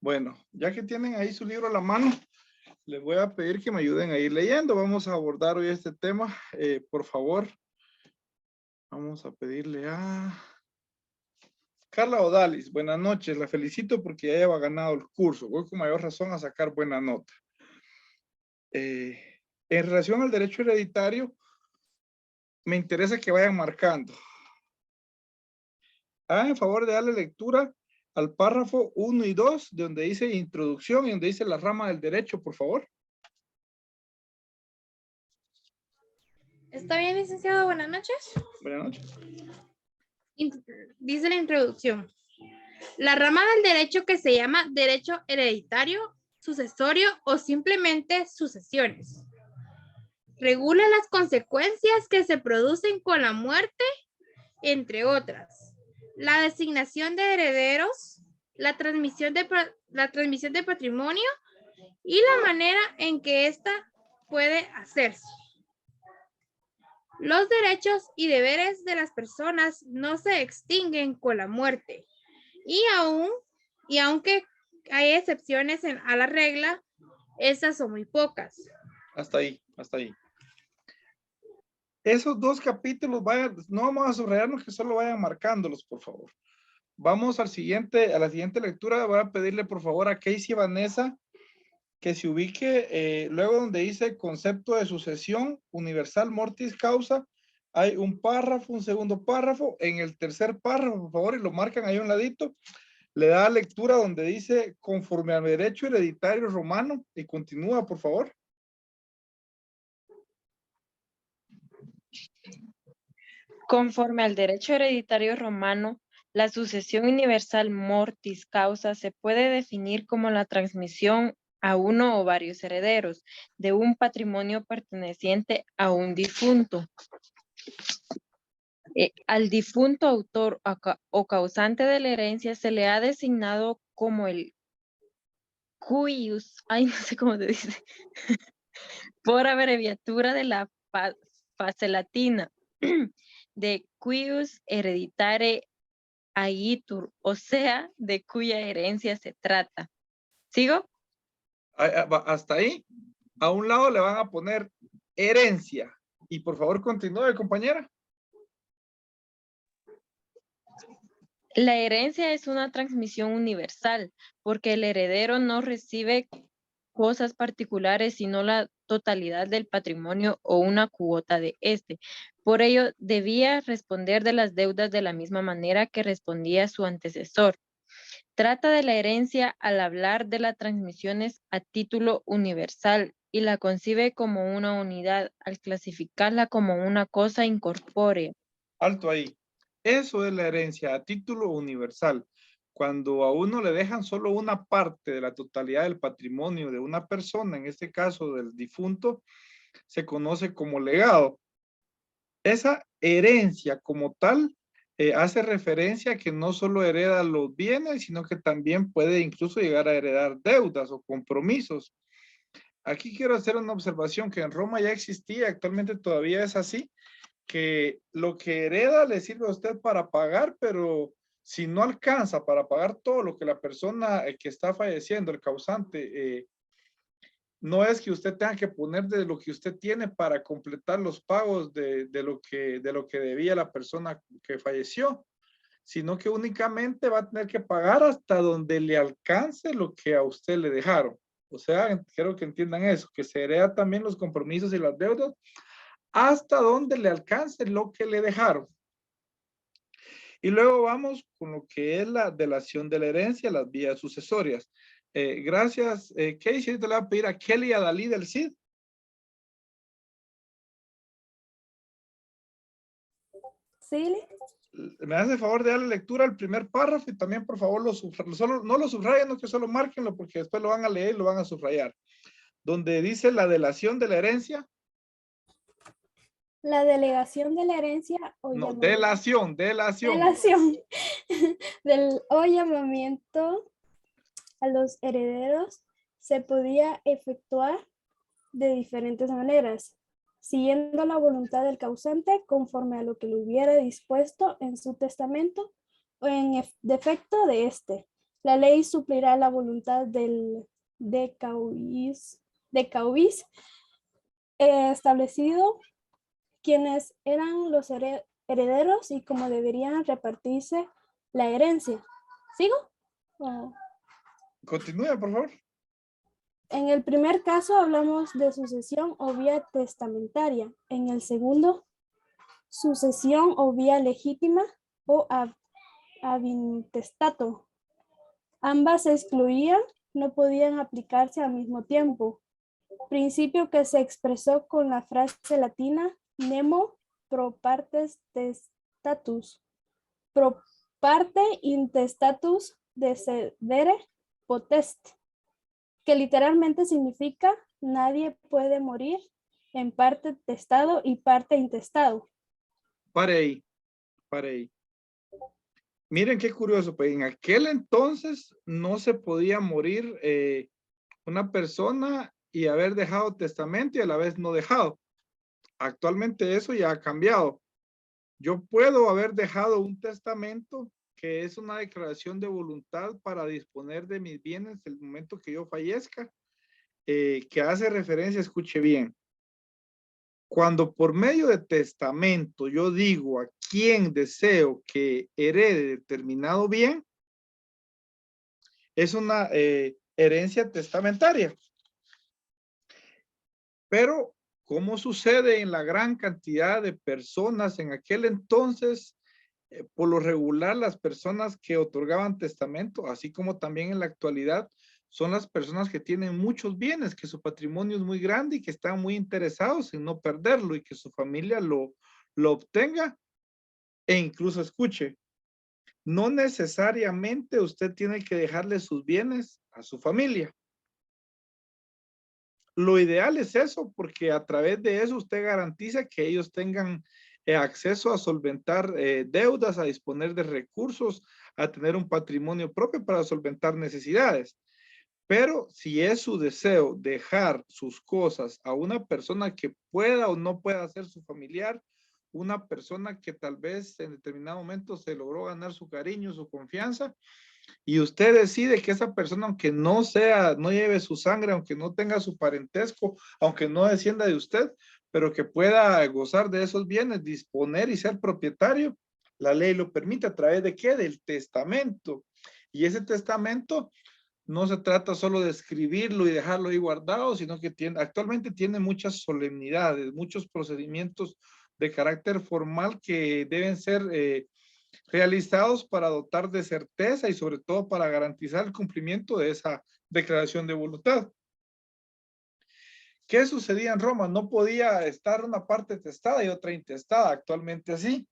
Bueno, ya que tienen ahí su libro a la mano, les voy a pedir que me ayuden a ir leyendo. Vamos a abordar hoy este tema. Por favor, vamos a pedirle a Carla Odalis. Buenas noches, la felicito porque ya lleva ganado el curso. Voy con mayor razón a sacar buena nota. En relación al derecho hereditario, me interesa que vayan marcando. En favor de darle lectura al párrafo 1 y 2, de donde dice introducción y donde dice la rama del derecho, por favor. Está bien, licenciado. Buenas noches. Buenas noches. Dice la introducción. La rama del derecho que se llama derecho hereditario, sucesorio o simplemente sucesiones. Regula las consecuencias que se producen con la muerte, entre otras. La designación de herederos, la transmisión de patrimonio y la manera en que ésta puede hacerse. Los derechos y deberes de las personas no se extinguen con la muerte y aunque hay excepciones a la regla, esas son muy pocas. Hasta ahí, hasta ahí. Esos dos capítulos, no vamos a subrayarnos, que solo vayan marcándolos, por favor. Vamos a la siguiente lectura. Voy a pedirle, por favor, a Casey Vanessa que se ubique luego donde dice concepto de sucesión universal mortis causa. Hay un párrafo, un segundo párrafo. En el tercer párrafo, por favor, y lo marcan ahí a un ladito, le da lectura donde dice conforme al derecho hereditario romano y continúa, por favor. Conforme al derecho hereditario romano, la sucesión universal mortis causa se puede definir como la transmisión a uno o varios herederos de un patrimonio perteneciente a un difunto. Al difunto autor o causante de la herencia se le ha designado como el cuius, no sé cómo se dice, por abreviatura de la fase latina, de cuius hereditare aitur, o sea, de cuya herencia se trata. ¿Sigo? Hasta ahí. A un lado le van a poner herencia. Y por favor continúe, compañera. La herencia es una transmisión universal, porque el heredero no recibe cosas particulares, sino la totalidad del patrimonio o una cuota de este. Por ello, debía responder de las deudas de la misma manera que respondía su antecesor. Trata de la herencia al hablar de las transmisiones a título universal y la concibe como una unidad al clasificarla como una cosa incorpórea. Alto ahí. Eso es la herencia a título universal. Cuando a uno le dejan solo una parte de la totalidad del patrimonio de una persona, en este caso del difunto, se conoce como legado. Esa herencia como tal hace referencia a que no solo hereda los bienes, sino que también puede incluso llegar a heredar deudas o compromisos. Aquí quiero hacer una observación que en Roma ya existía, actualmente todavía es así, que lo que hereda le sirve a usted para pagar, pero si no alcanza para pagar todo lo que la persona que está falleciendo, el causante, no es que usted tenga que poner de lo que usted tiene para completar los pagos de lo que debía la persona que falleció, sino que únicamente va a tener que pagar hasta donde le alcance lo que a usted le dejaron. O sea, quiero que entiendan eso, que se hereda también los compromisos y las deudas hasta donde le alcance lo que le dejaron. Y luego vamos con lo que es la delación de la herencia, las vías sucesorias. Gracias, Casey. Te le voy a pedir a Kelly y a Dalí del CID. Sí. Me hace el favor de darle lectura al primer párrafo y también, por favor, no lo subrayen, no que solo márquenlo porque después lo van a leer y lo van a subrayar. Donde dice la delación de la herencia. La delegación de la herencia o No, llamamiento. delación. Del o llamamiento a los herederos se podía efectuar de diferentes maneras, siguiendo la voluntad del causante conforme a lo que le hubiera dispuesto en su testamento o en defecto de este, La ley suplirá la voluntad del decaubis establecido quiénes eran los herederos y cómo deberían repartirse la herencia. ¿Sigo? ¿O? Continúe, por favor. En el primer caso hablamos de sucesión o vía testamentaria. En el segundo, sucesión o vía legítima o avintestato. Ambas se excluían, no podían aplicarse al mismo tiempo. Principio que se expresó con la frase latina nemo pro partes testatus. Pro parte intestatus decidere potest, que literalmente significa nadie puede morir en parte testado y parte intestado. Pare ahí, pare ahí. Miren qué curioso, pues en aquel entonces no se podía morir una persona y haber dejado testamento y a la vez no dejado. Actualmente eso ya ha cambiado. Yo puedo haber dejado un testamento que es una declaración de voluntad para disponer de mis bienes en el momento que yo fallezca, que hace referencia, escuche bien, cuando por medio de testamento yo digo a quién deseo que herede determinado bien, es una herencia testamentaria. Pero, ¿cómo sucede en la gran cantidad de personas en aquel entonces? Por lo regular, las personas que otorgaban testamento, así como también en la actualidad, son las personas que tienen muchos bienes, que su patrimonio es muy grande y que están muy interesados en no perderlo y que su familia lo obtenga. E incluso escuche, no necesariamente usted tiene que dejarle sus bienes a su familia. Lo ideal es eso, porque a través de eso usted garantiza que ellos tengan acceso a solventar deudas, a disponer de recursos, a tener un patrimonio propio para solventar necesidades. Pero si es su deseo dejar sus cosas a una persona que pueda o no pueda ser su familiar, una persona que tal vez en determinado momento se logró ganar su cariño, su confianza, y usted decide que esa persona, aunque no sea, no lleve su sangre, aunque no tenga su parentesco, aunque no descienda de usted, pero que pueda gozar de esos bienes, disponer y ser propietario, la ley lo permite a través de qué? Del testamento. Y ese testamento no se trata solo de escribirlo y dejarlo ahí guardado, sino que actualmente tiene muchas solemnidades, muchos procedimientos de carácter formal que deben ser realizados para dotar de certeza y sobre todo para garantizar el cumplimiento de esa declaración de voluntad. ¿Qué sucedía en Roma? No podía estar una parte testada y otra intestada. Actualmente sí.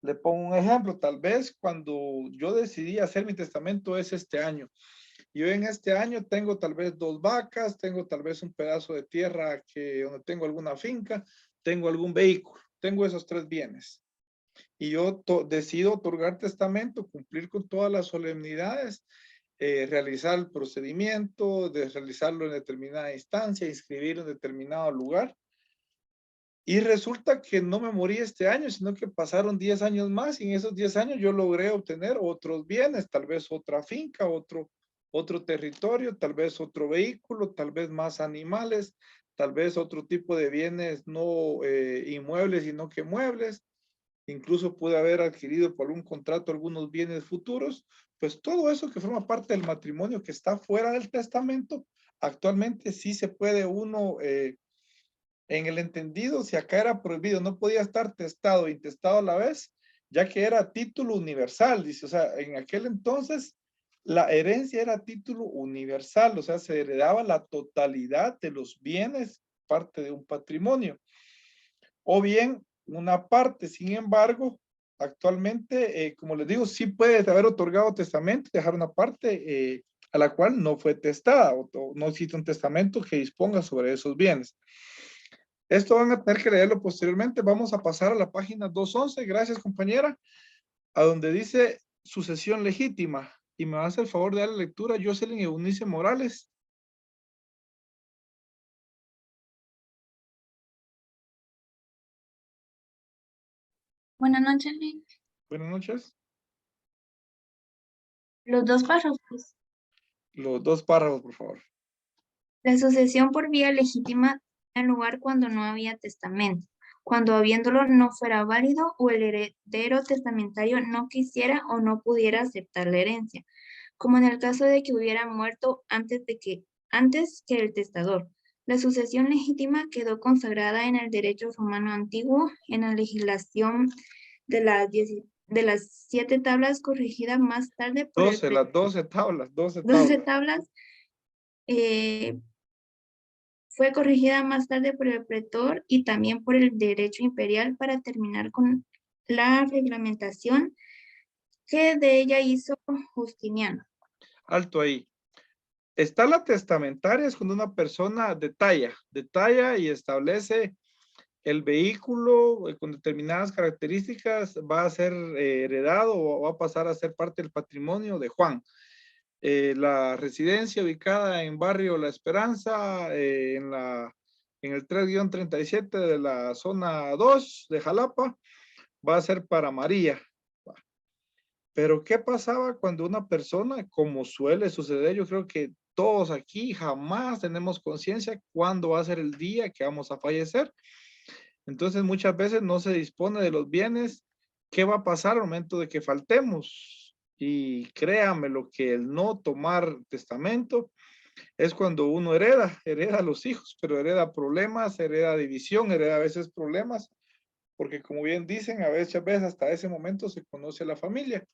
Le pongo un ejemplo. Tal vez cuando yo decidí hacer mi testamento es este año. Yo en este año tengo tal vez 2 vacas, tengo tal vez un pedazo de tierra donde tengo alguna finca, tengo algún vehículo, tengo esos 3 bienes. Y yo decido otorgar testamento, cumplir con todas las solemnidades, realizar el procedimiento, de realizarlo en determinada instancia, inscribirlo en determinado lugar. Y resulta que no me morí este año, sino que pasaron 10 años más y en esos 10 años yo logré obtener otros bienes, tal vez otra finca, otro territorio, tal vez otro vehículo, tal vez más animales, tal vez otro tipo de bienes no inmuebles, sino que muebles. Incluso pude haber adquirido por algún contrato algunos bienes futuros, pues todo eso que forma parte del matrimonio que está fuera del testamento, actualmente sí se puede uno, en el entendido, si acá era prohibido, no podía estar testado e intestado a la vez, ya que era título universal, dice, o sea, en aquel entonces la herencia era título universal, o sea, se heredaba la totalidad de los bienes, parte de un patrimonio. O bien una parte, sin embargo, actualmente, como les digo, sí puedes haber otorgado testamento, dejar una parte a la cual no fue testada o no existe un testamento que disponga sobre esos bienes. Esto van a tener que leerlo posteriormente. Vamos a pasar a la página 211. Gracias, compañera. A donde dice sucesión legítima. Y me va a hacer el favor de dar la lectura Jocelyn Eunice Morales. Buenas noches, Lynn. Buenas noches. Los dos párrafos. Los dos párrafos, por favor. La sucesión por vía legítima tenía lugar cuando no había testamento, cuando habiéndolo no fuera válido o el heredero testamentario no quisiera o no pudiera aceptar la herencia, como en el caso de que hubiera muerto antes que el testador. La sucesión legítima quedó consagrada en el derecho romano antiguo, en la legislación de las 7 tablas corregida más tarde por 12, las 12 tablas, 12 12 tablas. tablas. Fue corregida más tarde por el pretor y también por el derecho imperial para terminar con la reglamentación que de ella hizo Justiniano. Alto ahí. Está la testamentaria, es cuando una persona detalla y establece el vehículo con determinadas características va a ser heredado o va a pasar a ser parte del patrimonio de Juan. La residencia ubicada en barrio La Esperanza, en el 3-37 de la zona 2 de Jalapa, va a ser para María. Pero ¿qué pasaba cuando una persona, como suele suceder? Yo creo que todos aquí jamás tenemos conciencia cuándo va a ser el día que vamos a fallecer. Entonces muchas veces no se dispone de los bienes. ¿Qué va a pasar al momento de que faltemos? Y créame, lo que el no tomar testamento es cuando uno hereda a los hijos, pero hereda problemas, hereda división, hereda a veces problemas, porque como bien dicen, a veces hasta ese momento se conoce a la familia,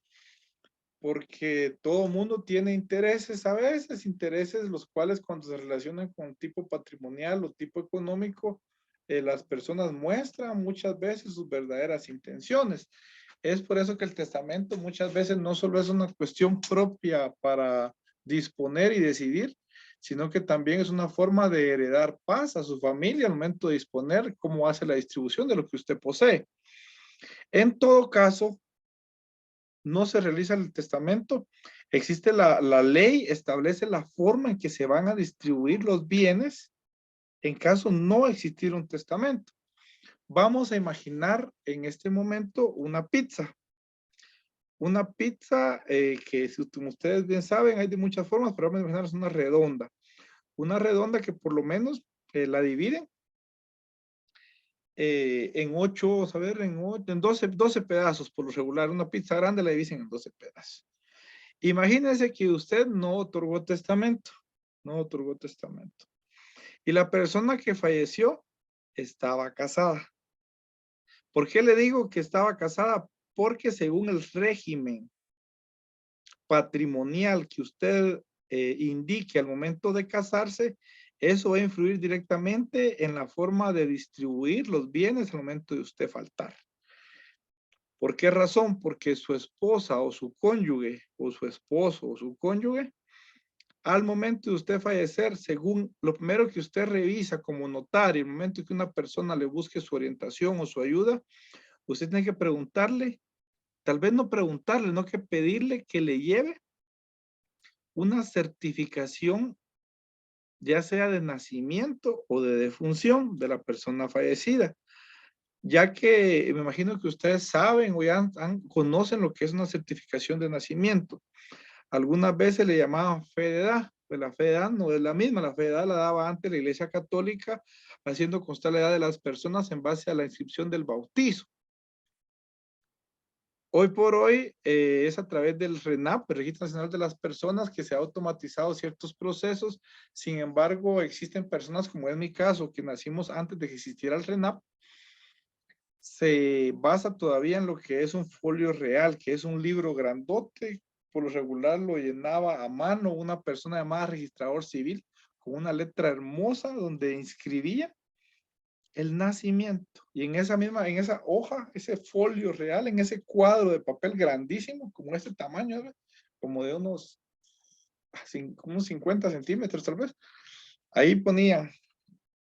porque todo mundo tiene intereses a veces, intereses los cuales cuando se relacionan con tipo patrimonial o tipo económico, las personas muestran muchas veces sus verdaderas intenciones. Es por eso que el testamento muchas veces no solo es una cuestión propia para disponer y decidir, sino que también es una forma de heredar paz a su familia al momento de disponer cómo hace la distribución de lo que usted posee. En todo caso, no se realiza el testamento, existe la ley, establece la forma en que se van a distribuir los bienes en caso no existir un testamento. Vamos a imaginar en este momento una pizza. Una pizza que, como ustedes bien saben, hay de muchas formas, pero vamos a imaginar una redonda. Una redonda que por lo menos la dividen en 8, a ver, en 12 pedazos por lo regular. Una pizza grande la dividen en 12 pedazos. Imagínense que usted no otorgó testamento. No otorgó testamento. Y la persona que falleció estaba casada. ¿Por qué le digo que estaba casada? Porque según el régimen patrimonial que usted indique al momento de casarse, eso va a influir directamente en la forma de distribuir los bienes al momento de usted faltar. ¿Por qué razón? Porque su esposa o su cónyuge, o su esposo o su cónyuge, al momento de usted fallecer, según lo primero que usted revisa como notario, el momento que una persona le busque su orientación o su ayuda, usted tiene que preguntarle, tal vez no preguntarle, no que pedirle que le lleve una certificación, ya sea de nacimiento o de defunción de la persona fallecida, ya que me imagino que ustedes saben o ya conocen lo que es una certificación de nacimiento. Algunas veces le llamaban fe de edad, pues la fe de edad no es la misma, la fe de edad la daba antes la Iglesia Católica, haciendo constar la edad de las personas en base a la inscripción del bautizo. Hoy por hoy es a través del RENAP, el Registro Nacional de las Personas, que se ha automatizado ciertos procesos. Sin embargo, existen personas, como es mi caso, que nacimos antes de que existiera el RENAP. Se basa todavía en lo que es un folio real, que es un libro grandote. Por lo regular lo llenaba a mano una persona llamada registrador civil, con una letra hermosa donde inscribía el nacimiento. Y en esa hoja, ese folio real, en ese cuadro de papel grandísimo, como este tamaño, ¿verdad? Como de unos 50 centímetros tal vez, ahí ponía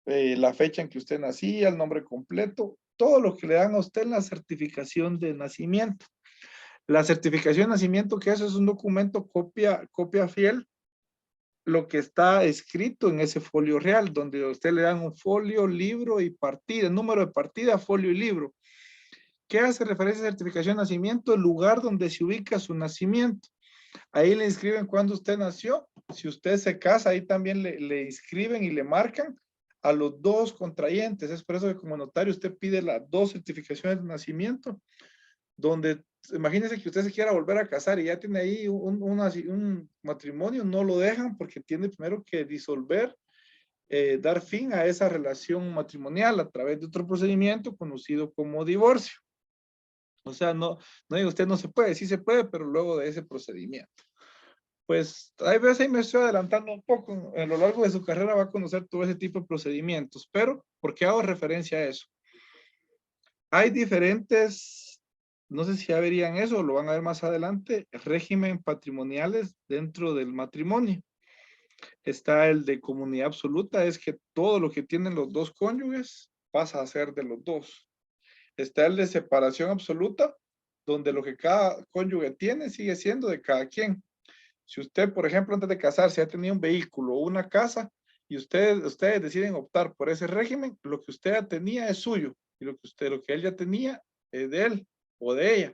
la fecha en que usted nacía, el nombre completo, todo lo que le dan a usted en la certificación de nacimiento. La certificación de nacimiento, que eso es un documento copia fiel, lo que está escrito en ese folio real, donde a usted le dan un folio, libro y partida, número de partida, folio y libro. ¿Qué hace referencia a certificación de nacimiento? El lugar donde se ubica su nacimiento. Ahí le inscriben cuando usted nació. Si usted se casa, ahí también le inscriben y le marcan a los dos contrayentes. Es por eso que como notario usted pide las dos certificaciones de nacimiento, donde imagínese que usted se quiera volver a casar y ya tiene ahí un matrimonio, no lo dejan porque tiene primero que disolver, dar fin a esa relación matrimonial a través de otro procedimiento conocido como divorcio. O sea, no digo usted no se puede, sí se puede, pero luego de ese procedimiento. Pues hay veces ahí me estoy adelantando un poco, a lo largo de su carrera va a conocer todo ese tipo de procedimientos, pero ¿por qué hago referencia a eso? Hay diferentes, no sé si ya verían eso o lo van a ver más adelante, régimen patrimoniales dentro del matrimonio. Está el de comunidad absoluta, es que todo lo que tienen los dos cónyuges pasa a ser de los dos. Está el de separación absoluta, donde lo que cada cónyuge tiene sigue siendo de cada quien. Si usted, por ejemplo, antes de casarse, ya tenía un vehículo o una casa y ustedes deciden optar por ese régimen, lo que usted ya tenía es suyo y lo que él ya tenía es de él o de ella.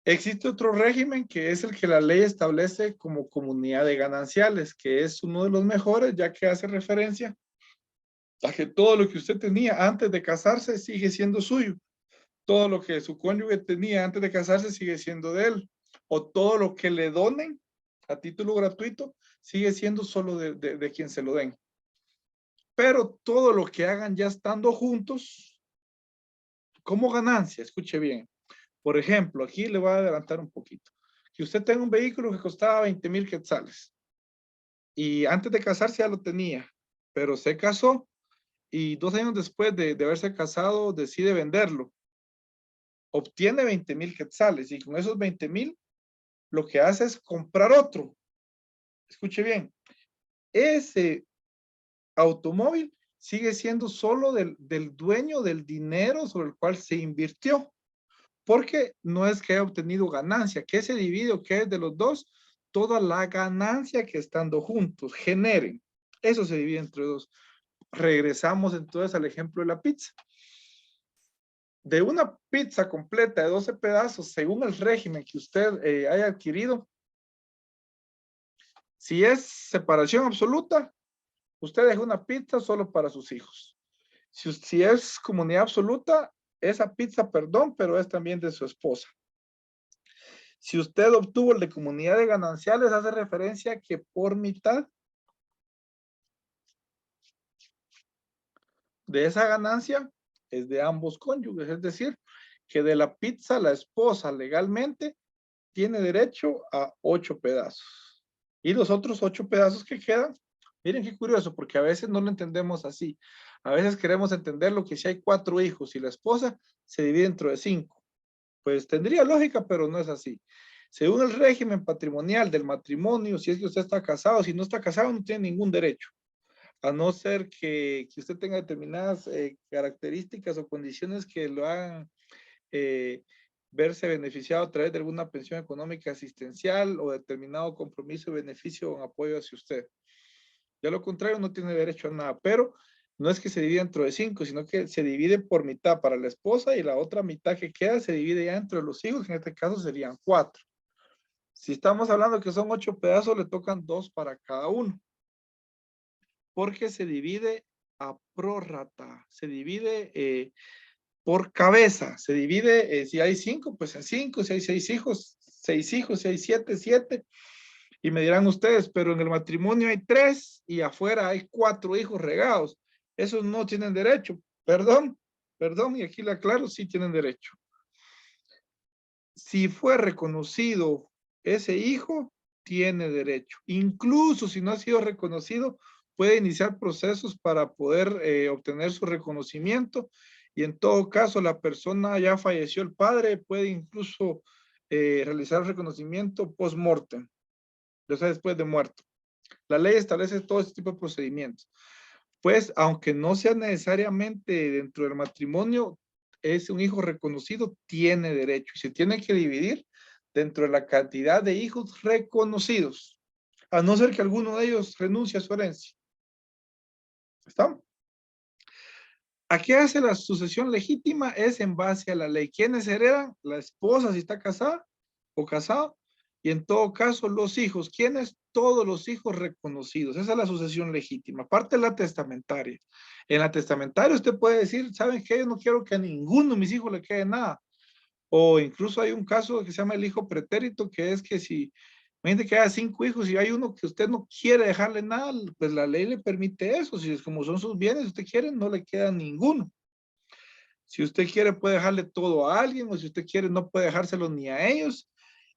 Existe otro régimen que es el que la ley establece como comunidad de gananciales, que es uno de los mejores, ya que hace referencia a que todo lo que usted tenía antes de casarse sigue siendo suyo. Todo lo que su cónyuge tenía antes de casarse sigue siendo de él. O todo lo que le donen a título gratuito sigue siendo solo de quien se lo den. Pero todo lo que hagan ya estando juntos, como ganancia, escuche bien. Por ejemplo, aquí le voy a adelantar un poquito. Que usted tenga un vehículo que costaba 20,000 quetzales y antes de casarse ya lo tenía, pero se casó y 2 años después de haberse casado decide venderlo. Obtiene 20,000 quetzales y con esos 20,000 lo que hace es comprar otro. Escuche bien, ese automóvil sigue siendo solo del dueño del dinero sobre el cual se invirtió, porque no es que haya obtenido ganancia, que se divide o que es de los dos, toda la ganancia que estando juntos generen. Eso se divide entre dos. Regresamos entonces al ejemplo de la pizza. De una pizza completa de 12 pedazos, según el régimen que usted haya adquirido, si es separación absoluta, usted deja una pizza solo para sus hijos. Si es comunidad absoluta, esa pizza, perdón, pero es también de su esposa. Si usted obtuvo el de comunidad de gananciales, hace referencia a que por mitad de esa ganancia es de ambos cónyuges, es decir, que de la pizza la esposa legalmente tiene derecho a 8 pedazos. Y los otros 8 pedazos que quedan, miren qué curioso, porque a veces no lo entendemos así. A veces queremos entenderlo que si hay 4 hijos y la esposa se divide dentro de 5. Pues tendría lógica, pero no es así. Según el régimen patrimonial del matrimonio, si es que usted está casado, si no está casado no tiene ningún derecho. A no ser que usted tenga determinadas características o condiciones que lo hagan verse beneficiado a través de alguna pensión económica asistencial o determinado compromiso, beneficio o apoyo hacia usted. De lo contrario, no tiene derecho a nada, pero no es que se divida dentro de 5, sino que se divide por mitad para la esposa y la otra mitad que queda se divide ya entre los hijos, que en este caso serían 4. Si estamos hablando que son 8 pedazos, le tocan 2 para cada uno. Porque se divide a prorrata, se divide por cabeza, se divide, si hay 5, pues en 5, si hay 6 hijos, 6 hijos, si hay 7, 7. Y me dirán ustedes, pero en el matrimonio hay 3 y afuera hay 4 hijos regados. Esos no tienen derecho. Perdón, y aquí le aclaro, sí tienen derecho. Si fue reconocido ese hijo, tiene derecho. Incluso si no ha sido reconocido, puede iniciar procesos para poder obtener su reconocimiento. Y en todo caso, la persona ya falleció el padre, puede incluso realizar reconocimiento post-mortem, o sea, después de muerto. La ley establece todo este tipo de procedimientos. Pues, aunque no sea necesariamente dentro del matrimonio, es un hijo reconocido, tiene derecho y se tiene que dividir dentro de la cantidad de hijos reconocidos, a no ser que alguno de ellos renuncie a su herencia. ¿Está? ¿A qué hace la sucesión legítima? Es en base a la ley. ¿Quiénes heredan? La esposa si está casada o casado Y en todo caso, los hijos. ¿Quiénes? Todos los hijos reconocidos. Esa es la sucesión legítima. Aparte de la testamentaria. En la testamentaria usted puede decir, ¿saben qué? Yo no quiero que a ninguno de mis hijos le quede nada. O incluso hay un caso que se llama el hijo pretérito, que es que si, imagínate que haya 5 hijos y hay uno que usted no quiere dejarle nada, pues la ley le permite eso. Si es como son sus bienes, usted quiere, no le queda ninguno. Si usted quiere, puede dejarle todo a alguien, o si usted quiere, no puede dejárselo ni a ellos.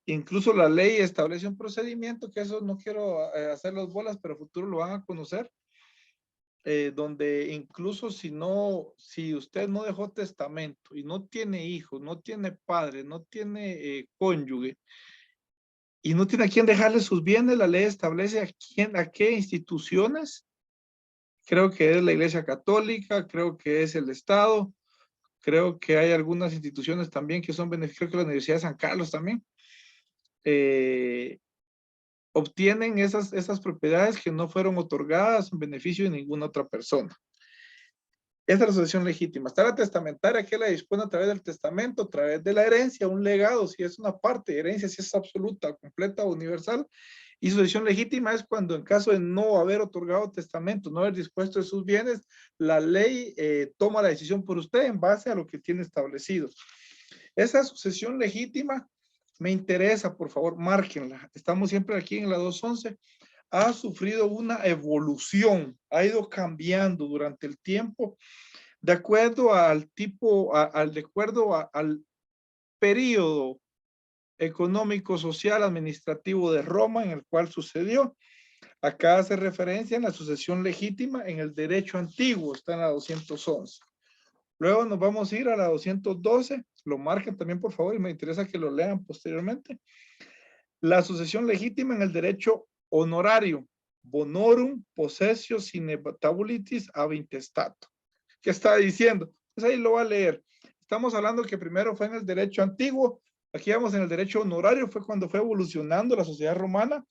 Incluso la ley establece un procedimiento, que eso no quiero hacer las bolas, pero futuro lo van a conocer, donde incluso si usted no dejó testamento y no tiene hijos, no tiene padre, no tiene cónyuge, y no tiene a quién dejarle sus bienes, la ley establece a qué instituciones. Creo que es la Iglesia Católica, creo que es el Estado, creo que hay algunas instituciones también que son beneficiarias, creo que la Universidad de San Carlos también, obtienen esas propiedades que no fueron otorgadas en beneficio de ninguna otra persona. Esa es la sucesión legítima. Está la testamentaria, que la dispone a través del testamento, a través de la herencia, un legado, si es una parte, herencia si es absoluta, completa o universal. Y sucesión legítima es cuando, en caso de no haber otorgado testamento, no haber dispuesto de sus bienes, la ley toma la decisión por usted en base a lo que tiene establecido. Esa sucesión legítima me interesa, por favor, márquenla. Estamos siempre aquí en la 211. Ha sufrido una evolución, ha ido cambiando durante el tiempo, de acuerdo al tipo, de acuerdo al periodo económico, social, administrativo de Roma en el cual sucedió. Acá hace referencia en la sucesión legítima en el derecho antiguo, está en la 211. Luego nos vamos a ir a la 212, lo marquen también por favor y me interesa que lo lean posteriormente. La sucesión legítima en el derecho honorario, bonorum possessio sine tabulitis ab intestato. ¿Qué está diciendo? Pues ahí lo va a leer. Estamos hablando que primero fue en el derecho antiguo, aquí vamos en el derecho honorario, fue cuando fue evolucionando la sociedad romana.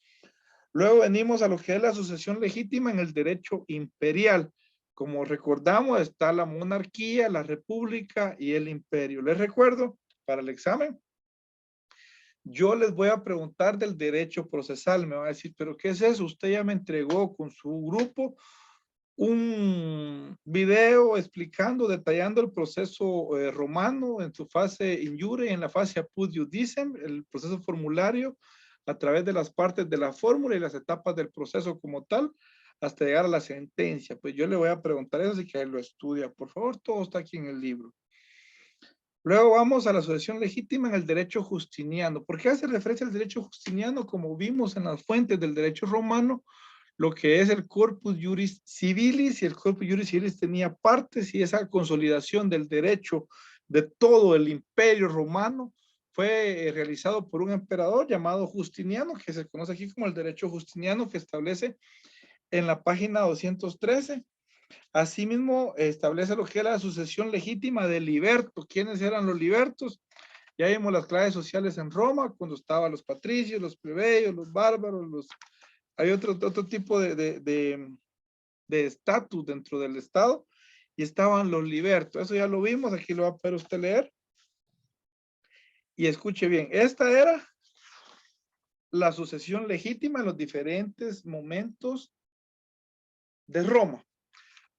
Luego venimos a lo que es la sucesión legítima en el derecho imperial. Como recordamos, está la monarquía, la república y el imperio. Les recuerdo, para el examen, yo les voy a preguntar del derecho procesal. Me va a decir, ¿pero qué es eso? Usted ya me entregó con su grupo un video explicando, detallando el proceso romano en su fase in iure y en la fase apud iudicem, el proceso formulario a través de las partes de la fórmula y las etapas del proceso como tal, hasta llegar a la sentencia. Pues yo le voy a preguntar eso, así que él lo estudia. Por favor, todo está aquí en el libro. Luego vamos a la sucesión legítima en el derecho justiniano. ¿Por qué hace referencia al derecho justiniano? Como vimos en las fuentes del derecho romano, lo que es el corpus juris civilis, y el corpus juris civilis tenía partes, y esa consolidación del derecho de todo el imperio romano fue realizado por un emperador llamado Justiniano, que se conoce aquí como el derecho justiniano, que establece en la página 213. Asimismo, establece lo que es la sucesión legítima de liberto. ¿Quiénes eran los libertos? Ya vimos las clases sociales en Roma, cuando estaban los patricios, los plebeyos, los bárbaros, hay otro tipo de estatus dentro del Estado, y estaban los libertos. Eso ya lo vimos, aquí lo va a poder usted leer. Y escuche bien, esta era la sucesión legítima en los diferentes momentos de Roma.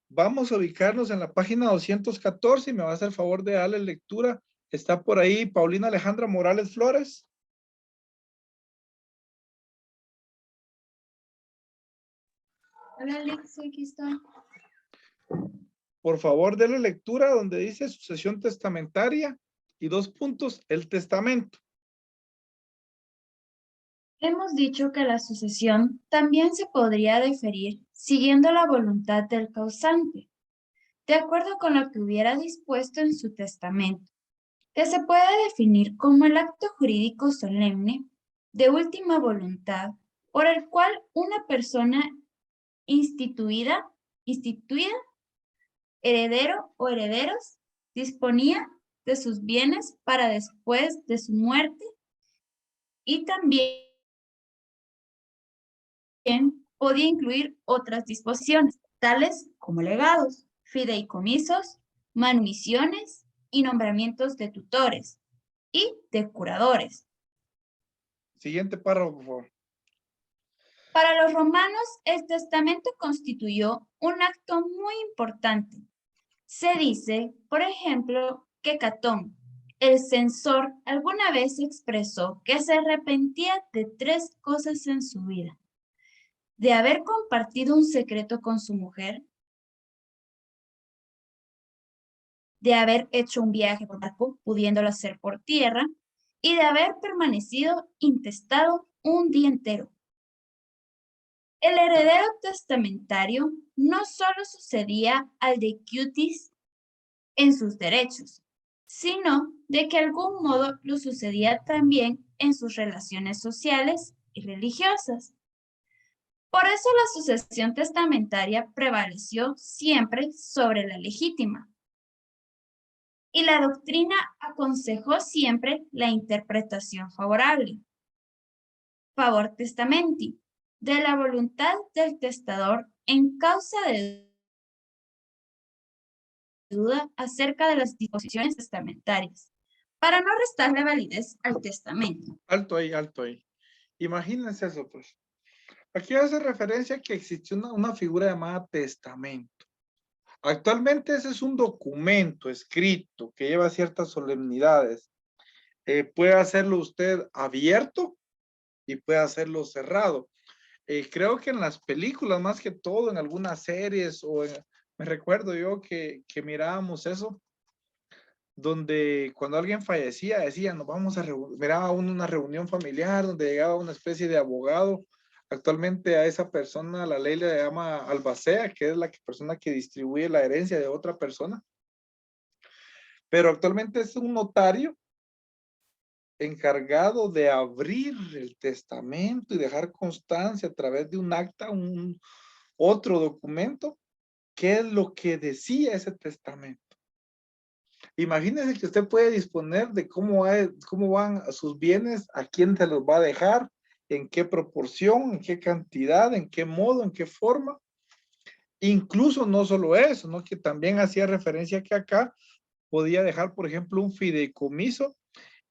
Vamos a ubicarnos en la página 214 y me va a hacer el favor de darle lectura. Está por ahí Paulina Alejandra Morales Flores. Hola Alex, aquí estoy. Por favor, déle lectura donde dice sucesión testamentaria y 2 puntos, el testamento. Hemos dicho que la sucesión también se podría deferir siguiendo la voluntad del causante, de acuerdo con lo que hubiera dispuesto en su testamento, que se puede definir como el acto jurídico solemne de última voluntad por el cual una persona instituida, heredero o herederos, disponía de sus bienes para después de su muerte, y también podía incluir otras disposiciones, tales como legados, fideicomisos, manumisiones y nombramientos de tutores y de curadores. Siguiente párrafo, por favor. Para los romanos, el testamento constituyó un acto muy importante. Se dice, por ejemplo, que Catón, el censor, alguna vez expresó que se arrepentía de 3 cosas en su vida: de haber compartido un secreto con su mujer, de haber hecho un viaje por barco, pudiéndolo hacer por tierra, y de haber permanecido intestado un día entero. El heredero testamentario no solo sucedía al de Cutis en sus derechos, sino de que algún modo lo sucedía también en sus relaciones sociales y religiosas. Por eso la sucesión testamentaria prevaleció siempre sobre la legítima. Y la doctrina aconsejó siempre la interpretación favorable. Favor testamenti, de la voluntad del testador en causa de duda acerca de las disposiciones testamentarias, para no restarle validez al testamento. Alto ahí, alto ahí. Imagínense eso, pues. Aquí hace referencia a que existió una figura llamada testamento. Actualmente ese es un documento escrito que lleva ciertas solemnidades. Puede hacerlo usted abierto y puede hacerlo cerrado. Creo que en las películas, más que todo, en algunas series, me recuerdo yo que mirábamos eso, donde cuando alguien fallecía, decían, nos vamos a reunir, miraba uno una reunión familiar donde llegaba una especie de abogado. Actualmente a esa persona la ley le llama albacea, que es la persona que distribuye la herencia de otra persona. Pero actualmente es un notario encargado de abrir el testamento y dejar constancia a través de un acta, otro documento, qué es lo que decía ese testamento. Imagínense que usted puede disponer de cómo van sus bienes, a quién se los va a dejar, en qué proporción, en qué cantidad, en qué modo, en qué forma. Incluso no solo eso, ¿no? Que también hacía referencia que acá podía dejar, por ejemplo, un fideicomiso,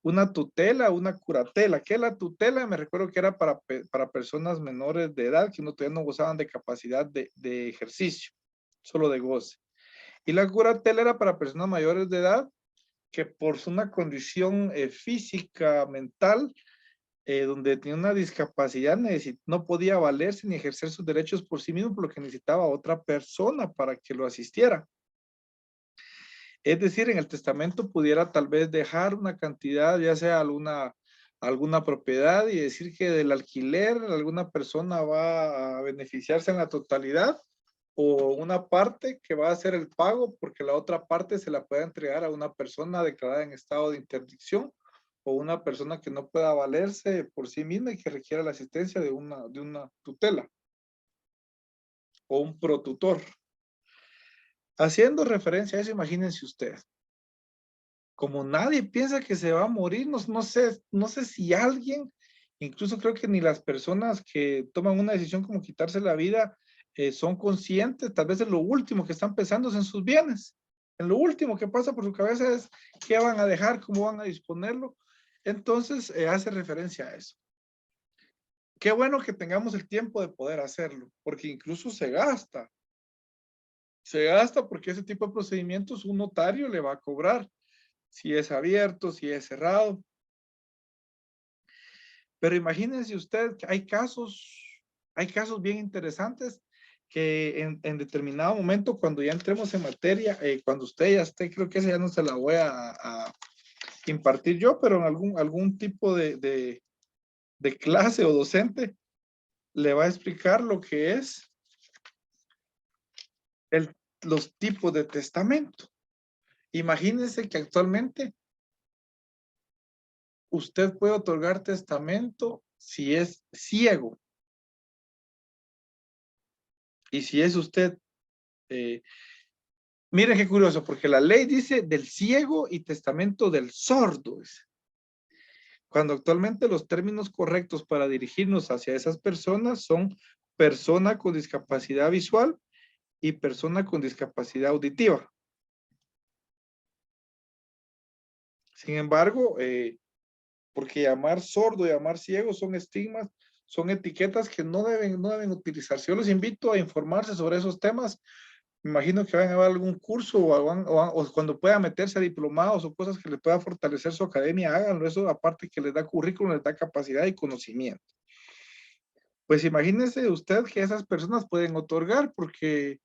una tutela, una curatela. ¿Qué es la tutela? Me recuerdo que era para personas menores de edad que todavía no gozaban de capacidad de ejercicio, solo de goce. Y la curatela era para personas mayores de edad que por una condición física, mental, donde tenía una discapacidad, no podía valerse ni ejercer sus derechos por sí mismo, por lo que necesitaba otra persona para que lo asistiera. Es decir, en el testamento pudiera tal vez dejar una cantidad, ya sea alguna propiedad, y decir que del alquiler alguna persona va a beneficiarse en la totalidad, o una parte que va a hacer el pago porque la otra parte se la puede entregar a una persona declarada en estado de interdicción, o una persona que no pueda valerse por sí misma y que requiera la asistencia de una tutela o un protutor. Haciendo referencia a eso, imagínense usted, como nadie piensa que se va a morir, no sé si alguien, incluso creo que ni las personas que toman una decisión como quitarse la vida, son conscientes, tal vez de lo último que están pensando es en sus bienes. En lo último que pasa por su cabeza es qué van a dejar, cómo van a disponerlo. Entonces, hace referencia a eso. Qué bueno que tengamos el tiempo de poder hacerlo, porque incluso se gasta. Se gasta porque ese tipo de procedimientos un notario le va a cobrar, si es abierto, si es cerrado. Pero imagínense usted que hay casos bien interesantes que en determinado momento, cuando ya entremos en materia, cuando usted ya esté, creo que esa ya no se la voy a impartir yo, pero en algún tipo de clase o docente le va a explicar lo que es los tipos de testamento. Imagínense que actualmente usted puede otorgar testamento si es ciego. Y si es usted, miren qué curioso, porque la ley dice del ciego y testamento del sordo. Cuando actualmente los términos correctos para dirigirnos hacia esas personas son persona con discapacidad visual y persona con discapacidad auditiva. Sin embargo, porque llamar sordo, llamar ciego son estigmas, son etiquetas que no deben utilizarse. Yo los invito a informarse sobre esos temas. Me imagino que van a haber algún curso o cuando puedan meterse a diplomados o cosas que les pueda fortalecer su academia, háganlo. Eso aparte que les da currículum, les da capacidad y conocimiento. Pues imagínense usted que esas personas pueden otorgar, porque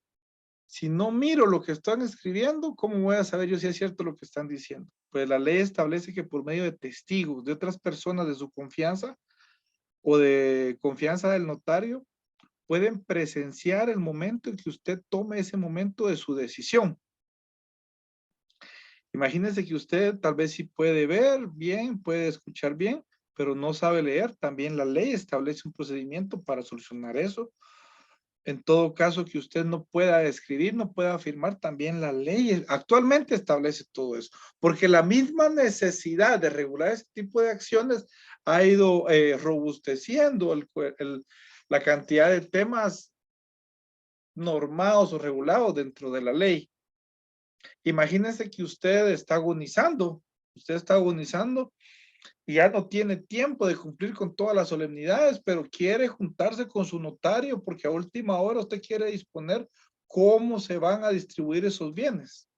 si no miro lo que están escribiendo, ¿cómo voy a saber yo si es cierto lo que están diciendo? Pues la ley establece que por medio de testigos, de otras personas de su confianza o de confianza del notario, pueden presenciar el momento en que usted tome ese momento de su decisión. Imagínense que usted tal vez sí puede ver bien, puede escuchar bien, pero no sabe leer. También la ley establece un procedimiento para solucionar eso. En todo caso que usted no pueda escribir, no pueda firmar, también la ley actualmente establece todo eso, porque la misma necesidad de regular ese tipo de acciones ha ido robusteciendo la cantidad de temas normados o regulados dentro de la ley. Imagínense que usted está agonizando y ya no tiene tiempo de cumplir con todas las solemnidades, pero quiere juntarse con su notario porque a última hora usted quiere disponer cómo se van a distribuir esos bienes.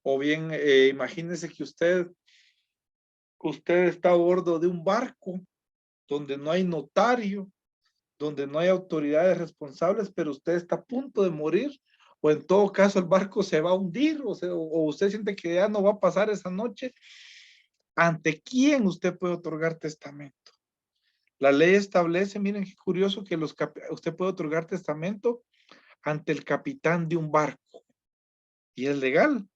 O bien, imagínese que usted está a bordo de un barco donde no hay notario, donde no hay autoridades responsables, pero usted está a punto de morir, o en todo caso el barco se va a hundir, o usted siente que ya no va a pasar esa noche. ¿Ante quién usted puede otorgar testamento? La ley establece, miren qué curioso, que usted puede otorgar testamento ante el capitán de un barco. Y es legal.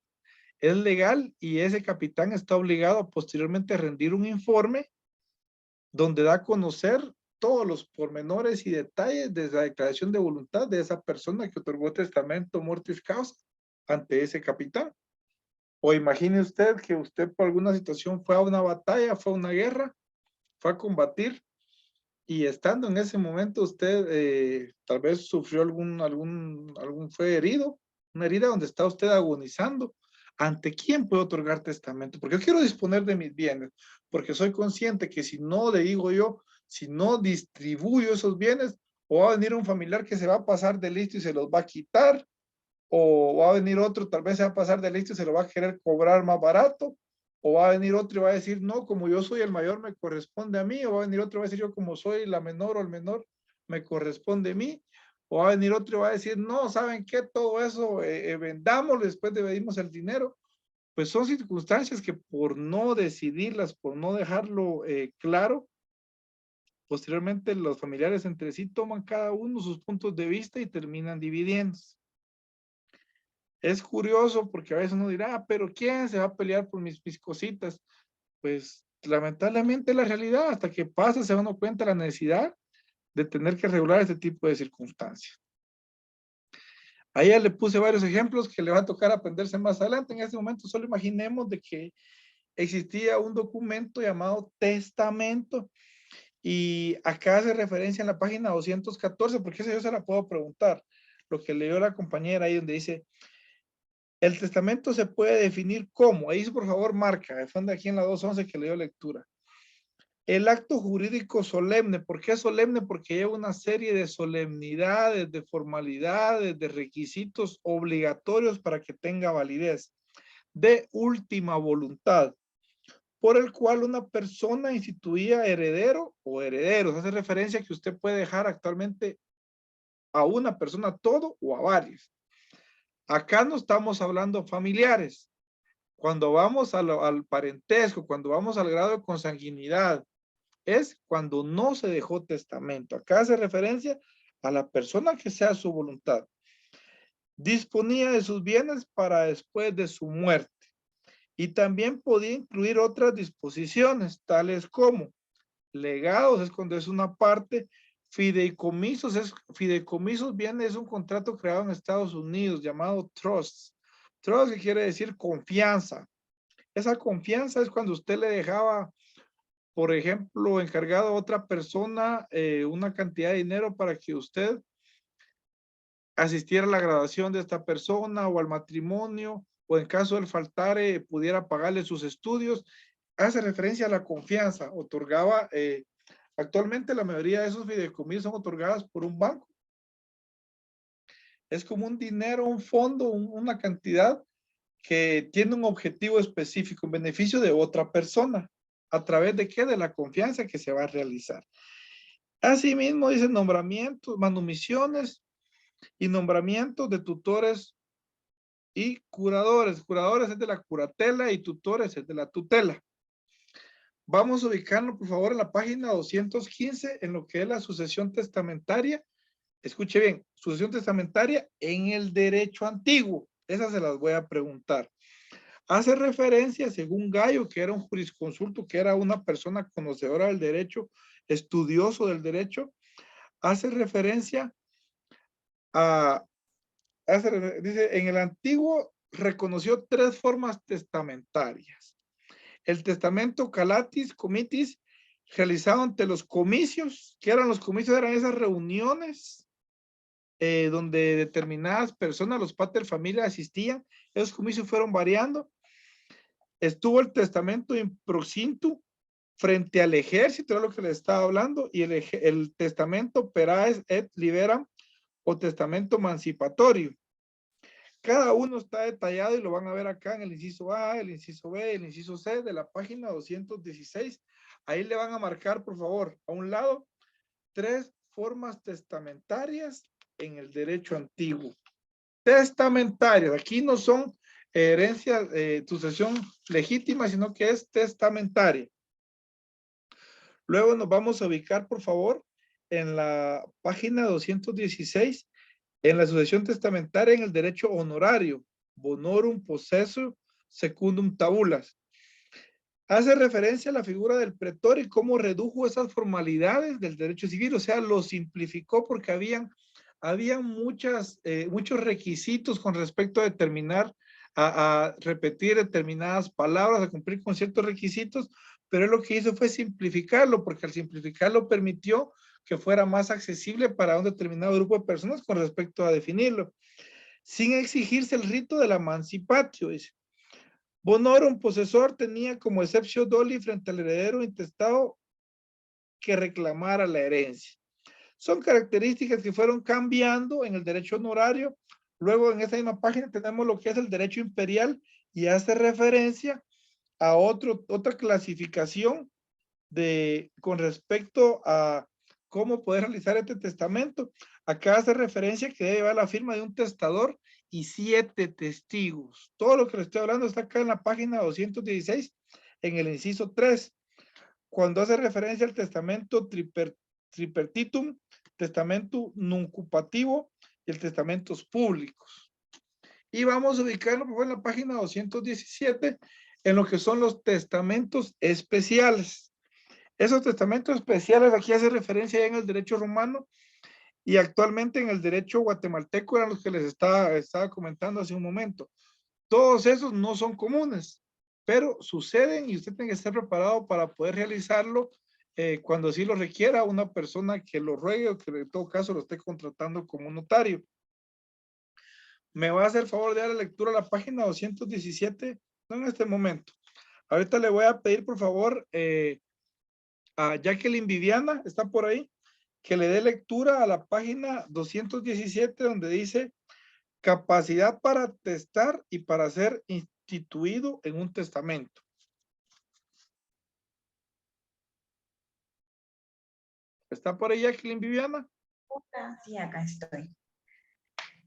Es legal y ese capitán está obligado posteriormente a rendir un informe donde da a conocer todos los pormenores y detalles de la declaración de voluntad de esa persona que otorgó testamento mortis causa ante ese capitán. O imagine usted que usted por alguna situación fue a una batalla, fue a una guerra, fue a combatir y estando en ese momento usted tal vez sufrió fue herido, una herida donde está usted agonizando. ¿Ante quién puedo otorgar testamento? Porque yo quiero disponer de mis bienes, porque soy consciente que si no, le digo yo, si no distribuyo esos bienes, o va a venir un familiar que se va a pasar de listo y se los va a quitar, o va a venir otro, tal vez se va a pasar de listo y se lo va a querer cobrar más barato, o va a venir otro y va a decir, no, como yo soy el mayor, me corresponde a mí, o va a venir otro y va a decir, yo como soy la menor o el menor, me corresponde a mí, o va a venir otro y va a decir, no, ¿saben qué? Todo eso vendámoslo, después dividimos el dinero. Pues son circunstancias que por no decidirlas, por no dejarlo claro, posteriormente los familiares entre sí toman cada uno sus puntos de vista y terminan dividiéndose. Es curioso porque a veces uno dirá, pero ¿quién se va a pelear por mis cositas? Pues lamentablemente la realidad, hasta que pasa se dan cuenta la necesidad de tener que regular este tipo de circunstancias. Ahí ya le puse varios ejemplos que le va a tocar aprenderse más adelante. En este momento solo imaginemos de que existía un documento llamado testamento y acá hace referencia en la página 214, porque esa yo se la puedo preguntar. Lo que leyó la compañera ahí donde dice, el testamento se puede definir como, ahí por favor marca, de fondo aquí en la 211 que leyó lectura. El acto jurídico solemne, ¿por qué solemne? Porque lleva una serie de solemnidades, de formalidades, de requisitos obligatorios para que tenga validez, de última voluntad, por el cual una persona instituía heredero o herederos. Hace referencia a que usted puede dejar actualmente a una persona todo o a varios. Acá no estamos hablando familiares. Cuando vamos al parentesco, cuando vamos al grado de consanguinidad, es cuando no se dejó testamento. Acá hace referencia a la persona que sea su voluntad. Disponía de sus bienes para después de su muerte. Y también podía incluir otras disposiciones, tales como legados, es cuando es una parte, fideicomisos, bien es un contrato creado en Estados Unidos llamado trust. Trust, que quiere decir confianza. Esa confianza es cuando usted le dejaba, por ejemplo, encargado a otra persona una cantidad de dinero para que usted asistiera a la graduación de esta persona o al matrimonio, o en caso de faltar pudiera pagarle sus estudios. hace referencia a la confianza. Otorgaba, actualmente la mayoría de esos fideicomisos son otorgadas por un banco. Es como un dinero, un fondo, una cantidad que tiene un objetivo específico, en beneficio de otra persona. ¿A través de qué? De la confianza que se va a realizar. Asimismo, dice nombramientos, manumisiones y nombramientos de tutores y curadores. Curadores es de la curatela y tutores es de la tutela. Vamos a ubicarlo, por favor, en la página 215, en lo que es la sucesión testamentaria. Escuche bien, sucesión testamentaria en el derecho antiguo. Esas se las voy a preguntar. Hace referencia, según Gallo, que era un jurisconsulto, que era una persona conocedora del derecho, estudioso del derecho, hace referencia a, dice, en el antiguo reconoció 3 formas testamentarias. El testamento calatis, comitis, realizado ante los comicios. ¿Qué eran los comicios? Eran esas reuniones donde determinadas personas, los pater familia, asistían. Esos comicios fueron variando. Estuvo el testamento in procintu frente al ejército, era lo que les estaba hablando, y el testamento peraes et liberam o testamento emancipatorio. Cada uno está detallado y lo van a ver acá en el inciso A, el inciso B, el inciso C de la página 216. Ahí le van a marcar, por favor, a un lado, 3 formas testamentarias en el derecho antiguo. Testamentarias, aquí no son herencias, sucesión legítima, sino que es testamentaria. Luego nos vamos a ubicar, por favor, en la página 216, en la sucesión testamentaria en el derecho honorario, bonorum possessor secundum tabulas. Hace referencia a la figura del pretor y cómo redujo esas formalidades del derecho civil, o sea, lo simplificó porque habían muchos requisitos con respecto a determinar, a repetir determinadas palabras, a cumplir con ciertos requisitos, pero él lo que hizo fue simplificarlo, porque al simplificarlo permitió que fuera más accesible para un determinado grupo de personas con respecto a definirlo, sin exigirse el rito de la emancipatio, dice. Bonorum posesor tenía como excepción doli frente al heredero intestado que reclamara la herencia. Son características que fueron cambiando en el derecho honorario. Luego en esa misma página tenemos lo que es el derecho imperial y hace referencia a otra clasificación con respecto a cómo poder realizar este testamento. Acá hace referencia que debe llevar la firma de un testador y 7 testigos. Todo lo que le estoy hablando está acá en la página 216, en el inciso 3. Cuando hace referencia al testamento tripartitum, testamento nuncupativo y el testamentos públicos. Y vamos a ubicarlo en la página 217, en lo que son los testamentos especiales. Esos testamentos especiales aquí hace referencia ya en el derecho romano y actualmente en el derecho guatemalteco eran los que les estaba comentando hace un momento. Todos esos no son comunes, pero suceden y usted tiene que estar preparado para poder realizarlo cuando así lo requiera una persona que lo ruegue o que en todo caso lo esté contratando como notario. Me va a hacer favor de dar lectura a la página 217, no en este momento. Ahorita le voy a pedir por favor a Jacqueline Viviana, está por ahí, que le dé lectura a la página 217 donde dice capacidad para testar y para ser instituido en un testamento. ¿Está por ahí Jacqueline Viviana? Sí, acá estoy.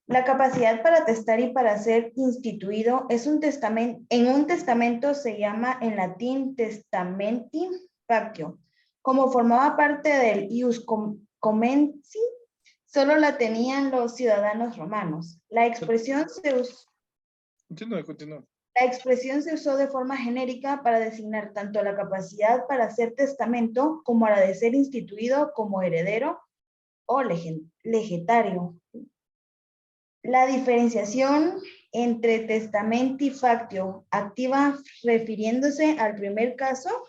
La capacidad para testar y para ser instituido es un testamento. En un testamento se llama en latín testamenti factio. Como formaba parte del ius comensi, solo la tenían los ciudadanos romanos. La expresión se usó. Continúa. La expresión se usó de forma genérica para designar tanto la capacidad para hacer testamento como a la de ser instituido como heredero o legatario. La diferenciación entre testamenti factio activa refiriéndose al primer caso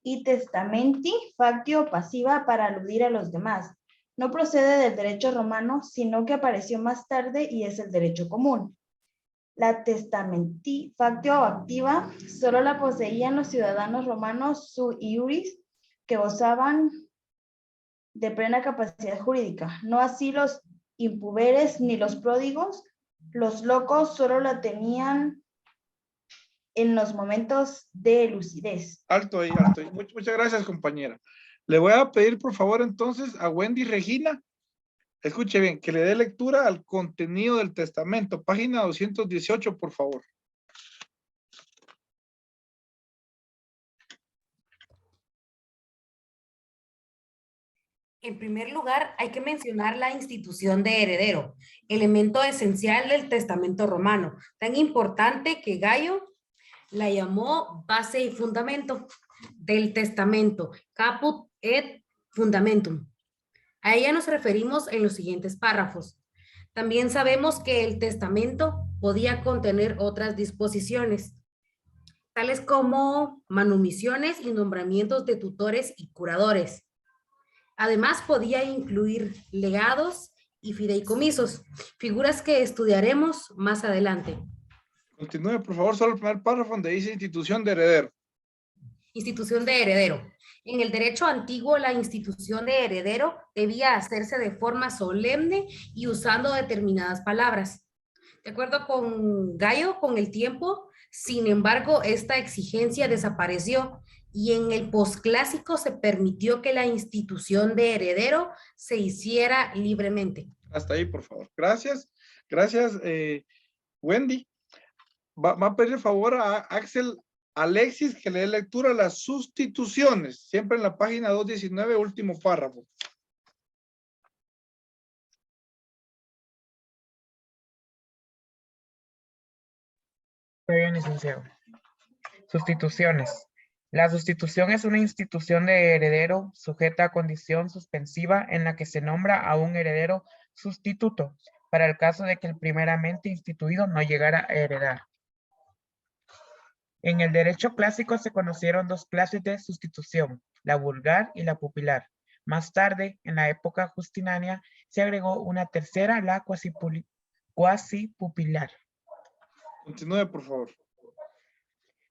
y testamenti factio pasiva para aludir a los demás. No procede del derecho romano, sino que apareció más tarde y es el derecho común. La testamenti factio activa solo la poseían los ciudadanos romanos sui iuris que gozaban de plena capacidad jurídica, no así los impuberes ni los pródigos. Los locos solo la tenían en los momentos de lucidez. Alto ahí, alto ahí. Muchas gracias, compañera. Le voy a pedir, por favor, entonces, a Wendy Regina, escuche bien, que le dé lectura al contenido del testamento. Página 218, por favor. En primer lugar, hay que mencionar la institución de heredero, elemento esencial del testamento romano, tan importante que Gallo la llamó base y fundamento del testamento, caput et fundamentum. A ella nos referimos en los siguientes párrafos. También sabemos que el testamento podía contener otras disposiciones, tales como manumisiones y nombramientos de tutores y curadores. Además, podía incluir legados y fideicomisos, figuras que estudiaremos más adelante. Continúe, por favor, solo el primer párrafo donde dice institución de heredero. Institución de heredero. En el derecho antiguo, la institución de heredero debía hacerse de forma solemne y usando determinadas palabras. De acuerdo con Gallo, con el tiempo, sin embargo, esta exigencia desapareció y en el posclásico se permitió que la institución de heredero se hiciera libremente. Hasta ahí, por favor. Gracias. Gracias, Wendy. Va a pedir favor a Axel Alexis que le dé lectura a las sustituciones, siempre en la página 219, último párrafo. Muy bien, licenciado. Sustituciones. La sustitución es una institución de heredero sujeta a condición suspensiva en la que se nombra a un heredero sustituto para el caso de que el primeramente instituido no llegara a heredar. En el derecho clásico se conocieron dos clases de sustitución, la vulgar y la pupilar. Más tarde, en la época justinania, se agregó una tercera, la cuasipupilar. Continúe, por favor.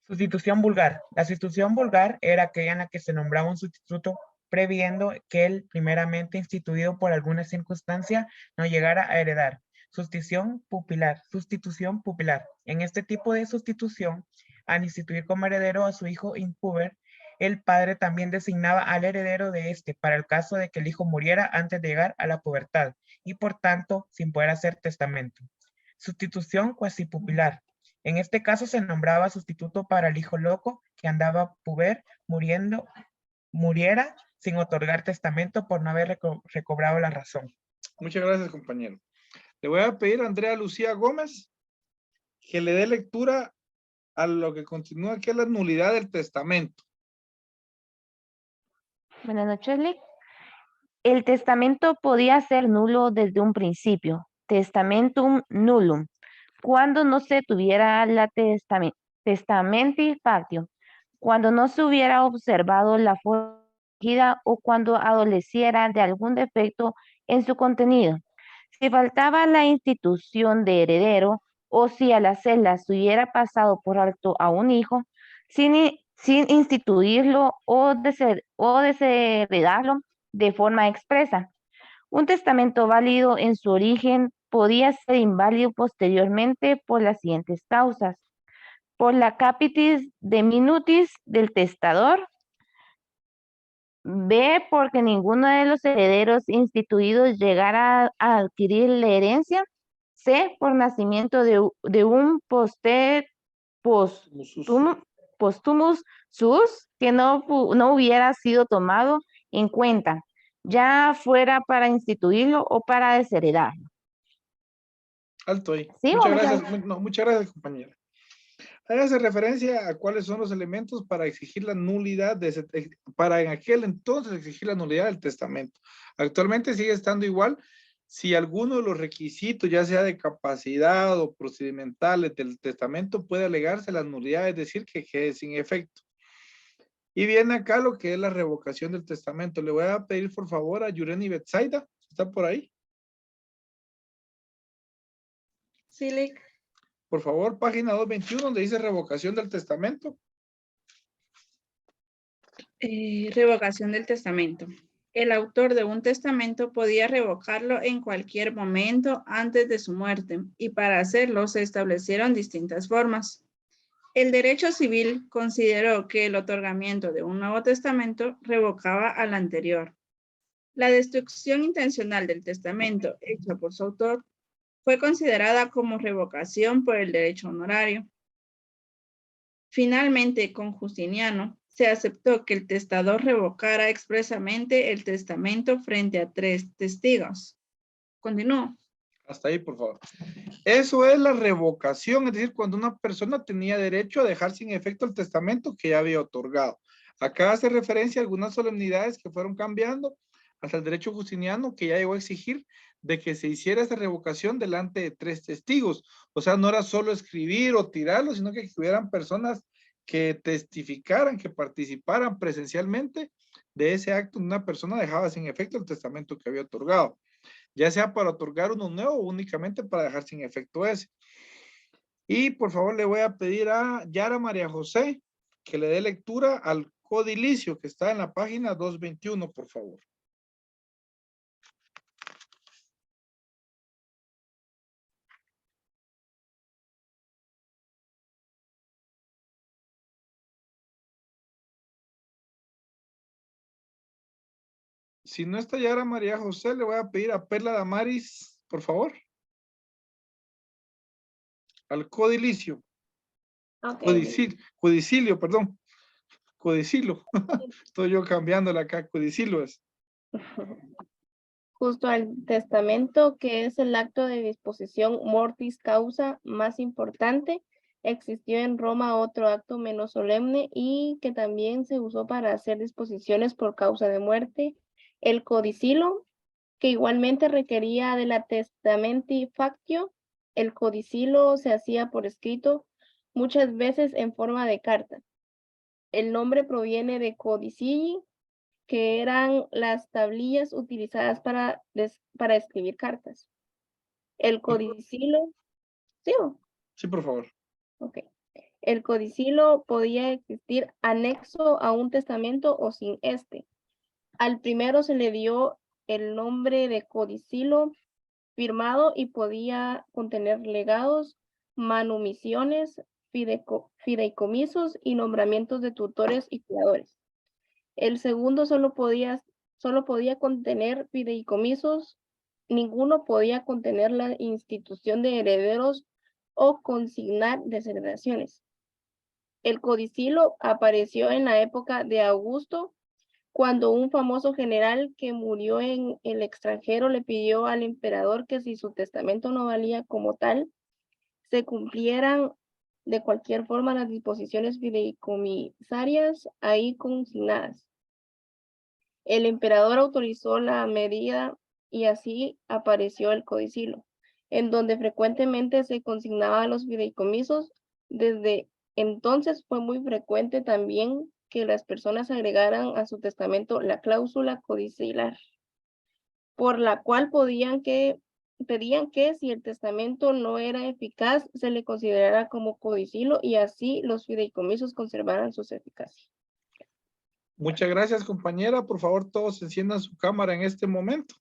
Sustitución vulgar. La sustitución vulgar era aquella en la que se nombraba un sustituto previendo que el primeramente instituido por alguna circunstancia no llegara a heredar. Sustitución pupilar. Sustitución pupilar. En este tipo de sustitución, al instituir como heredero a su hijo impúber, el padre también designaba al heredero de este para el caso de que el hijo muriera antes de llegar a la pubertad y por tanto sin poder hacer testamento. Sustitución cuasipupilar. En este caso se nombraba sustituto para el hijo loco que andaba puber muriera sin otorgar testamento por no haber recobrado la razón. Muchas gracias, compañero. Le voy a pedir a Andrea Lucía Gómez que le dé lectura a lo que continúa, que es la nulidad del testamento. Buenas noches, Lick. El testamento podía ser nulo desde un principio. Testamentum nullum. Cuando no se tuviera la testamenti factio. Cuando no se hubiera observado la forma o cuando adoleciera de algún defecto en su contenido. Si faltaba la institución de heredero o si al hacerla se hubiera pasado por alto a un hijo, sin instituirlo o desheredarlo de forma expresa. Un testamento válido en su origen podía ser inválido posteriormente por las siguientes causas. Por la capitis de minutis del testador. B, porque ninguno de los herederos instituidos llegara a adquirir la herencia. C, por nacimiento de un postumus sus que no hubiera sido tomado en cuenta, ya fuera para instituirlo o para desheredarlo. Alto ahí. ¿Sí, muchas gracias. Muchas gracias, compañera. Hágase referencia a cuáles son los elementos para exigir la nulidad para en aquel entonces exigir la nulidad del testamento. Actualmente sigue estando igual. Si alguno de los requisitos, ya sea de capacidad o procedimentales del testamento, puede alegarse la nulidad, es decir, que quede sin efecto. Y viene acá lo que es la revocación del testamento. Le voy a pedir por favor a Yureni Betsaida. ¿Está por ahí? Sí, Lick. Por favor, página 221, donde dice revocación del testamento. Revocación del testamento. El autor de un testamento podía revocarlo en cualquier momento antes de su muerte, y para hacerlo se establecieron distintas formas. El derecho civil consideró que el otorgamiento de un nuevo testamento revocaba al anterior. La destrucción intencional del testamento hecha por su autor fue considerada como revocación por el derecho honorario. Finalmente, con Justiniano, se aceptó que el testador revocara expresamente el testamento frente a 3 testigos. Continúo. Hasta ahí, por favor. Eso es la revocación, es decir, cuando una persona tenía derecho a dejar sin efecto el testamento que ya había otorgado. Acá hace referencia a algunas solemnidades que fueron cambiando hasta el derecho justiniano, que ya llegó a exigir de que se hiciera esa revocación delante de 3 testigos. O sea, no era solo escribir o tirarlo, sino que hubieran personas que testificaran, que participaran presencialmente de ese acto donde una persona dejaba sin efecto el testamento que había otorgado, ya sea para otorgar uno nuevo o únicamente para dejar sin efecto ese. Y por favor le voy a pedir a Yara María José que le dé lectura al codilicio que está en la página 221, por favor. Si no está Yara María José, le voy a pedir a Perla Damaris, por favor. Al codilicio. Okay. Codicilio, perdón. Codicilo. Estoy yo cambiándole acá. Codicilo es. Justo al testamento, que es el acto de disposición mortis causa más importante, existió en Roma otro acto menos solemne y que también se usó para hacer disposiciones por causa de muerte, el codicilo, que igualmente requería de la testamenti factio. El codicilo se hacía por escrito, muchas veces en forma de carta. El nombre proviene de codicilli, que eran las tablillas utilizadas para escribir cartas. El codicilo, ¿sí? Sí, por favor. Ok. El codicilo podía existir anexo a un testamento o sin este. Al primero se le dio el nombre de codicilo firmado y podía contener legados, manumisiones, fideicomisos y nombramientos de tutores y cuidadores. El segundo solo podía contener fideicomisos, ninguno podía contener la institución de herederos o consignar desheredaciones. El codicilo apareció en la época de Augusto, cuando un famoso general que murió en el extranjero le pidió al emperador que si su testamento no valía como tal, se cumplieran de cualquier forma las disposiciones fideicomisarias ahí consignadas. El emperador autorizó la medida y así apareció el codicilo, en donde frecuentemente se consignaba los fideicomisos. Desde entonces fue muy frecuente también que las personas agregaran a su testamento la cláusula codicilar, por la cual pedían que si el testamento no era eficaz, se le considerara como codicilo y así los fideicomisos conservaran su eficacia. Muchas gracias, compañera. Por favor, todos enciendan su cámara en este momento.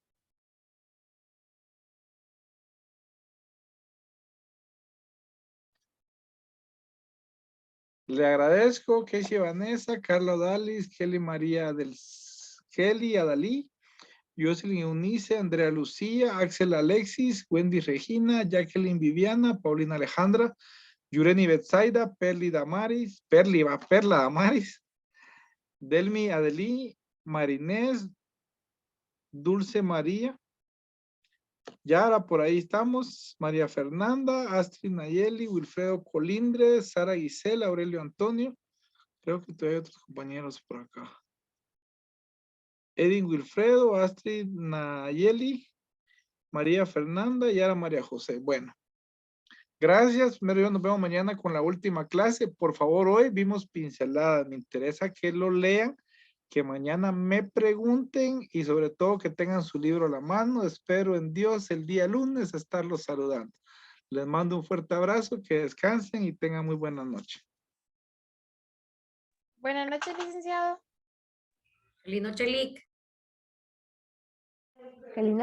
Le agradezco, Casey Vanessa, Carla Dalis, Kelly María Kelly Adalí, Jocelyn Eunice, Andrea Lucía, Axel Alexis, Wendy Regina, Jacqueline Viviana, Paulina Alejandra, Yureni Betsaida, Perla Damaris, Delmi Adelí, Marinés, Dulce María, Yara, por ahí estamos, María Fernanda, Astrid Nayeli, Wilfredo Colindres, Sara Gisela, Aurelio Antonio, creo que todavía hay otros compañeros por acá. Edwin Wilfredo, Astrid Nayeli, María Fernanda y Yara María José. Bueno, gracias. Nos vemos mañana con la última clase. Por favor, hoy vimos pinceladas. Me interesa que lo lean, que mañana me pregunten y sobre todo que tengan su libro a la mano. Espero en Dios el día lunes estarlos saludando. Les mando un fuerte abrazo, que descansen y tengan muy buena noche. Buenas noches, licenciado. Feliz noche, Lick. Feliz